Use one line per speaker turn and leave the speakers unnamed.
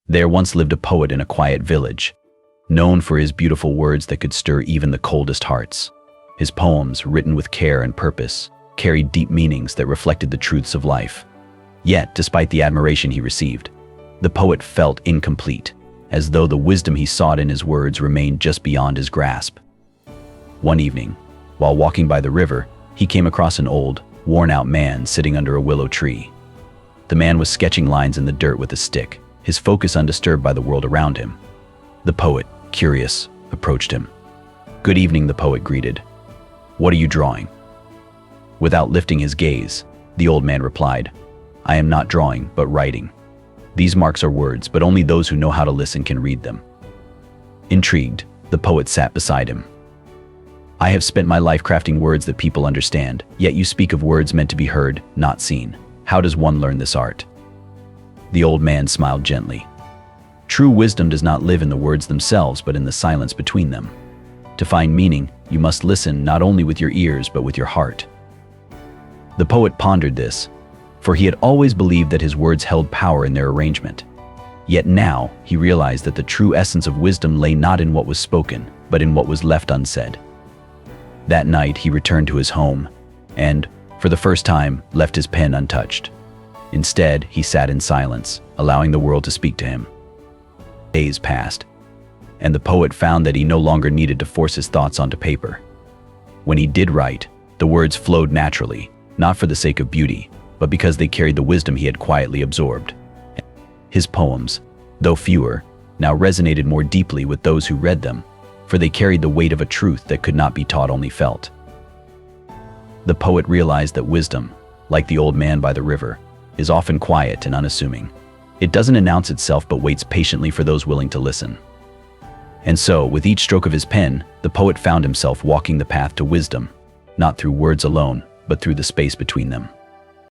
There once lived a poet in a quiet village, known for his beautiful words that could stir even the coldest hearts. His poems, written with care and purpose, carried deep meanings that reflected the truths of life. Yet, despite the admiration he received, the poet felt incomplete, as though the wisdom he sought in his words remained just beyond his grasp. One evening, while walking by the river, he came across an old, worn-out man sitting under a willow tree. The man was sketching lines in the dirt with a stick, his focus undisturbed by the world around him. The poet, curious, approached him. "Good evening," the poet greeted. "What are you drawing?" Without lifting his gaze, the old man replied, "I am not drawing, but writing. These marks are words, but only those who know how to listen can read them." Intrigued, the poet sat beside him. "I have spent my life crafting words that people understand, yet you speak of words meant to be heard, not seen. How does one learn this art?" The old man smiled gently. "True wisdom does not live in the words themselves, but in the silence between them. To find meaning, you must listen not only with your ears, but with your heart." The poet pondered this, for he had always believed that his words held power in their arrangement. Yet now, he realized that the true essence of wisdom lay not in what was spoken, but in what was left unsaid. That night, he returned to his home, and, for the first time, left his pen untouched. Instead, he sat in silence, allowing the world to speak to him. Days passed, and the poet found that he no longer needed to force his thoughts onto paper. When he did write, the words flowed naturally, not for the sake of beauty, but because they carried the wisdom he had quietly absorbed. His poems, though fewer, now resonated more deeply with those who read them, for they carried the weight of a truth that could not be taught, only felt. The poet realized that wisdom, like the old man by the river, is often quiet and unassuming. It doesn't announce itself but waits patiently for those willing to listen. And so, with each stroke of his pen, the poet found himself walking the path to wisdom, not through words alone, but through the space between them.